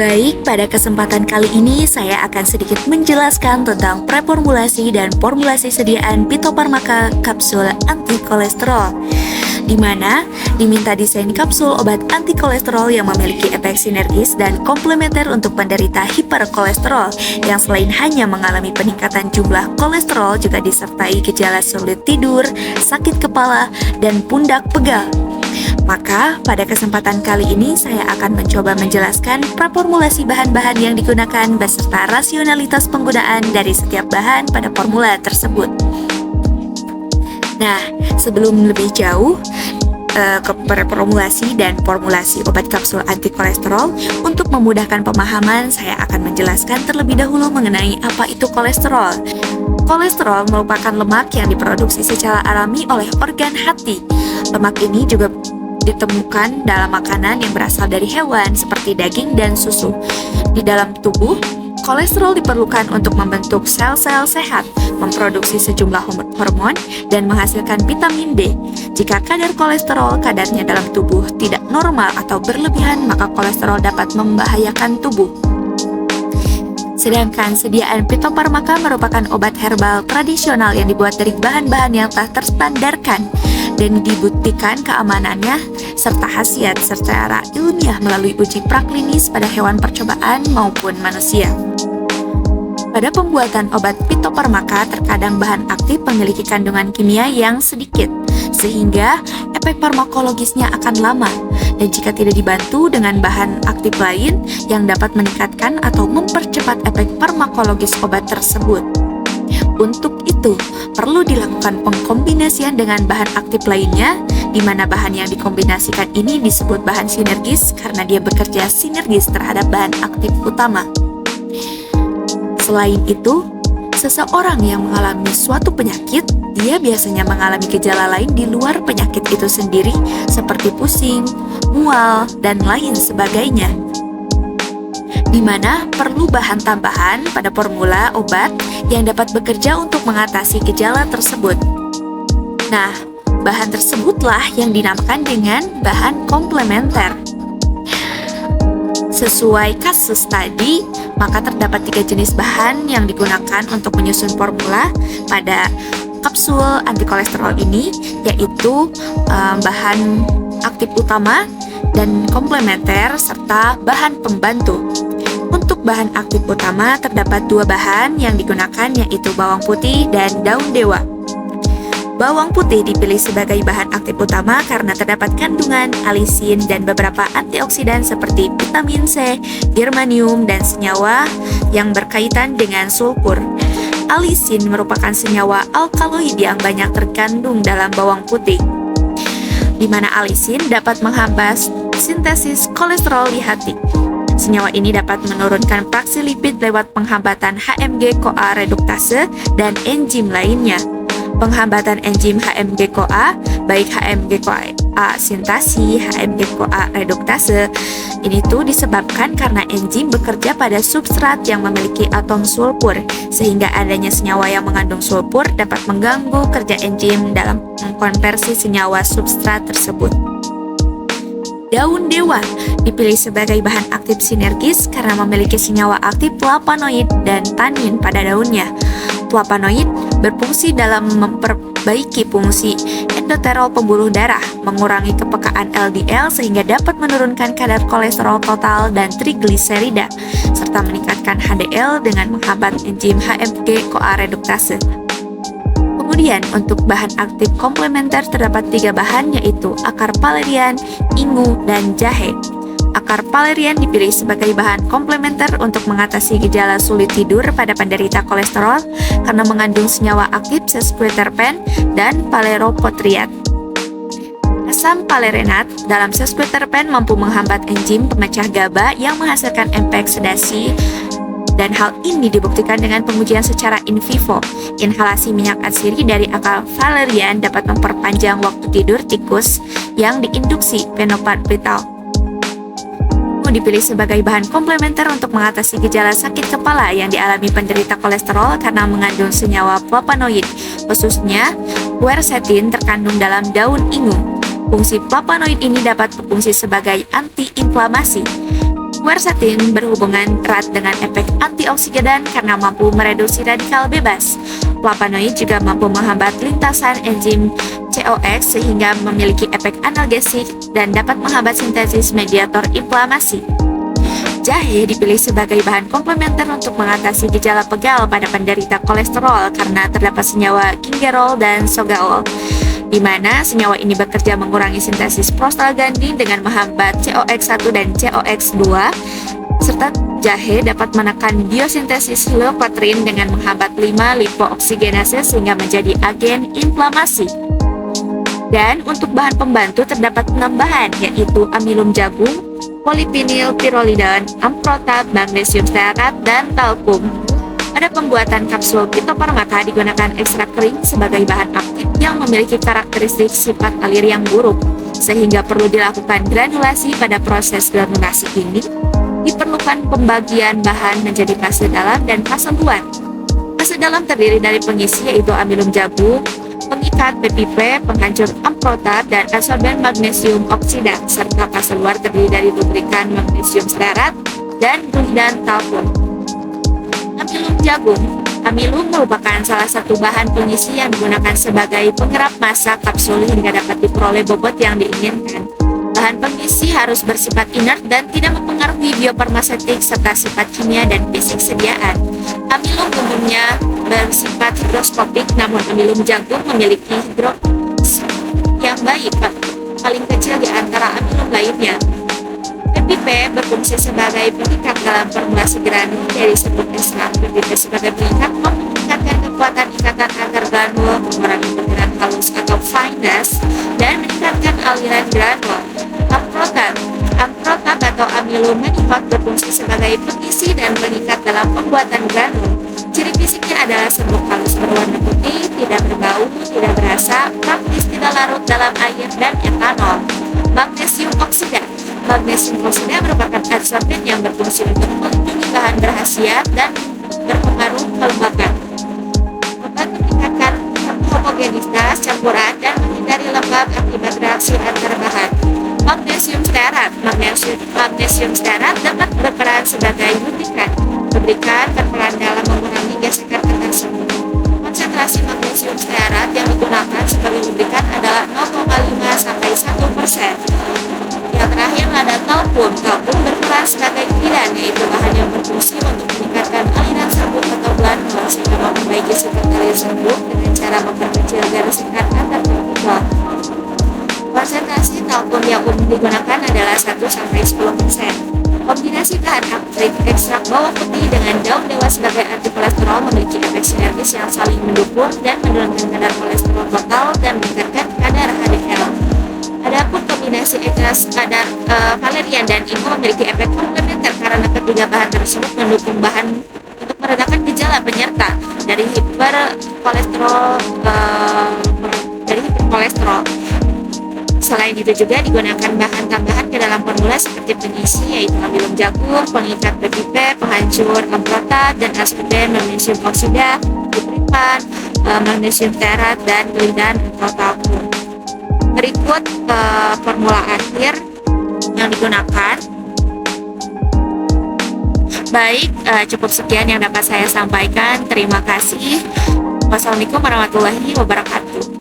Baik, pada kesempatan kali ini saya akan sedikit menjelaskan tentang preformulasi dan formulasi sediaan Phytofarmaka kapsul anti kolesterol, di mana diminta desain kapsul obat anti kolesterol yang memiliki efek sinergis dan komplementer untuk penderita hiperkolesterol yang selain hanya mengalami peningkatan jumlah kolesterol juga disertai gejala sulit tidur, sakit kepala, dan pundak pegal. Maka, pada kesempatan kali ini saya akan mencoba menjelaskan preformulasi bahan-bahan yang digunakan beserta rasionalitas penggunaan dari setiap bahan pada formula tersebut. Nah, sebelum lebih jauh ke preformulasi dan formulasi obat kapsul anti kolesterol, untuk memudahkan pemahaman, saya akan menjelaskan terlebih dahulu mengenai apa itu kolesterol. Kolesterol merupakan lemak yang diproduksi secara alami oleh organ hati. Lemak ini juga ditemukan dalam makanan yang berasal dari hewan seperti daging dan susu. Di dalam tubuh, kolesterol diperlukan untuk membentuk sel-sel sehat, memproduksi sejumlah hormon, dan menghasilkan vitamin D. Jika kadar kolesterol kadarnya dalam tubuh tidak normal atau berlebihan, maka kolesterol dapat membahayakan tubuh. Sedangkan sediaan Phytofarmaka merupakan obat herbal tradisional yang dibuat dari bahan-bahan yang telah terstandarkan dan dibuktikan keamanannya serta khasiat secara ilmiah melalui uji praklinis pada hewan percobaan maupun manusia. Pada pembuatan obat Phytofarmaka, terkadang bahan aktif memiliki kandungan kimia yang sedikit, sehingga efek farmakologisnya akan lama, dan jika tidak dibantu dengan bahan aktif lain yang dapat meningkatkan atau mempercepat efek farmakologis obat tersebut. Untuk itu, perlu dilakukan pengkombinasian dengan bahan aktif lainnya, di mana bahan yang dikombinasikan ini disebut bahan sinergis karena dia bekerja sinergis terhadap bahan aktif utama. Selain itu, seseorang yang mengalami suatu penyakit, dia biasanya mengalami gejala lain di luar penyakit itu sendiri, seperti pusing, mual, dan lain sebagainya, di mana perlu bahan tambahan pada formula obat yang dapat bekerja untuk mengatasi gejala tersebut. Nah, bahan tersebutlah yang dinamakan dengan bahan komplementer. Sesuai kasus tadi, maka terdapat 3 jenis bahan yang digunakan untuk menyusun formula pada kapsul anti kolesterol ini, yaitu bahan aktif utama dan komplementer serta bahan pembantu. Untuk bahan aktif utama terdapat 2 bahan yang digunakan, yaitu bawang putih dan daun dewa. Bawang putih dipilih sebagai bahan aktif utama karena terdapat kandungan alisin dan beberapa antioksidan seperti vitamin C, germanium, dan senyawa yang berkaitan dengan sulfur. Alisin merupakan senyawa alkaloid yang banyak terkandung dalam bawang putih, di mana alisin dapat menghambat sintesis kolesterol di hati. Senyawa ini dapat menurunkan fraksi lipid lewat penghambatan HMG-CoA reduktase dan enzim lainnya. Penghambatan enzim HMG-CoA, baik HMG-CoA sintasi, HMG-CoA reduktase, ini tuh disebabkan karena enzim bekerja pada substrat yang memiliki atom sulfur, sehingga adanya senyawa yang mengandung sulfur dapat mengganggu kerja enzim dalam mengkonversi senyawa substrat tersebut. Daun dewa dipilih sebagai bahan aktif sinergis karena memiliki senyawa aktif flavonoid dan tanin pada daunnya. Flavonoid berfungsi dalam memperbaiki fungsi endoterol pembuluh darah, mengurangi kepekaan LDL sehingga dapat menurunkan kadar kolesterol total dan trigliserida, serta meningkatkan HDL dengan menghambat enzim HMG-CoA reduktase. Kemudian untuk bahan aktif komplementer terdapat 3 bahan, yaitu akar valerian, ingu, dan jahe. Akar valerian dipilih sebagai bahan komplementer untuk mengatasi gejala sulit tidur pada penderita kolesterol karena mengandung senyawa aktif sesquiterpen dan valeropotriat. Asam valerenat dalam sesquiterpen mampu menghambat enzim pemecah GABA yang menghasilkan efek sedasi, dan hal ini dibuktikan dengan pengujian secara in vivo. Inhalasi minyak atsiri dari akar valerian dapat memperpanjang waktu tidur tikus yang diinduksi fenobarbital. Dipilih sebagai bahan komplementer untuk mengatasi gejala sakit kepala yang dialami penderita kolesterol karena mengandung senyawa flavonoid, khususnya quercetin terkandung dalam daun ingu. Fungsi flavonoid ini dapat berfungsi sebagai antiinflamasi. Quercetin berhubungan erat dengan efek antioksidan karena mampu mereduksi radikal bebas. Flavonoid juga mampu menghambat lintasan enzim COX sehingga memiliki efek analgesik dan dapat menghambat sintesis mediator inflamasi. Jahe dipilih sebagai bahan komplementer untuk mengatasi gejala pegal pada penderita kolesterol karena terdapat senyawa gingerol dan sogaol, di mana senyawa ini bekerja mengurangi sintesis prostaglandin dengan menghambat COX1 dan COX2, serta jahe dapat menekan biosintesis leukotriene dengan menghambat 5 lipooksigenase sehingga menjadi agen inflamasi. Dan untuk bahan pembantu terdapat 6 bahan, yaitu amilum jagung, polipinil pirolidon, amprotab, magnesium stearat, dan talkum. Pada pembuatan kapsul fitofarmaka digunakan ekstrak kering sebagai bahan aktif yang memiliki karakteristik sifat alir yang buruk, sehingga perlu dilakukan granulasi. Pada proses granulasi ini diperlukan pembagian bahan menjadi fase dalam dan fase luar. Fase dalam terdiri dari pengisi yaitu amilum jagung, pengikat PPP, penghancur amprotab, dan adsorben magnesium oksida, serta fase luar terdiri dari lubrikan magnesium stearat dan gliden talkum. Amilum jagung. Amilum merupakan salah satu bahan pengisi yang digunakan sebagai pengerap massa kapsul hingga dapat diperoleh bobot yang diinginkan. Bahan pengisi harus bersifat inert dan tidak mempengaruhi biofarmasetik serta sifat kimia dan fisik sediaan. Amilum umumnya bersifat higroskopik, namun amilum jagung memiliki hidroskop yang baik, paling kecil di antara amilum lainnya. PPP berfungsi sebagai pengikat dalam formulasi granul dari disebut ekstrak. PPP sebagai pengikat meningkatkan kekuatan ikatan antar granul, mengurangi pergerakan halus atau fineness, dan meningkatkan aliran granul. Amprotab atau amilum meningkat berfungsi sebagai pengisi dan pengikat dalam pembuatan granul. Ciri fisiknya adalah serbuk halus berwarna putih, tidak berbau, tidak berasa, praktis tidak larut dalam air dan etanol. Magnesium oksida. Magnesium oksida merupakan adsorben yang berfungsi untuk melindungi bahan berkhasiat dan berpengaruh kelembapan. Membantu meningkatkan homogenitas campuran dan menghindari lembab akibat reaksi antar bahan. Magnesium stearat. Magnesium stearat dapat berperan sebagai lubrikan. Lubrikan berperan dalam mengurangi gesekan antar suhu. Konsentrasi magnesium stearat yang digunakan sebagai lubrikan adalah 0,5 sampai 1%. Yang terakhir ada talkum. Talkum berperan sebagai gliden, yaitu bahan yang berfungsi untuk meningkatkan aliran serbuk atau glandular sehingga memperbaiki sifat alir serbuk dengan cara memperkecil garis sekat antar partikel. Konsentrasi talkum yang umum digunakan adalah 1-10%. Kombinasi bahan aktif ekstrak bawang putih dengan daun dewa sebagai antikolesterol memiliki efek sinergis yang saling mendukung dan menurunkan kadar kolesterol total dan meningkatkan kadar HDL. Adapun kombinasi ekstrak kadar valerian dan IMO memiliki efek komplementer karena ketiga bahan tersebut mendukung bahan untuk meredakan gejala penyerta dari hiperkolesterol. Selain itu juga digunakan bahan tambahan ke dalam formula seperti pengisi yaitu amilum jagung, pengikat PPP, penghancur amprotab, dan adsorben magnesium oksida, lubrikan, magnesium stearat, dan gliden atau talkum. Berikut formula akhir yang digunakan. Baik, cukup sekian yang dapat saya sampaikan. Terima kasih. Wassalamualaikum warahmatullahi wabarakatuh.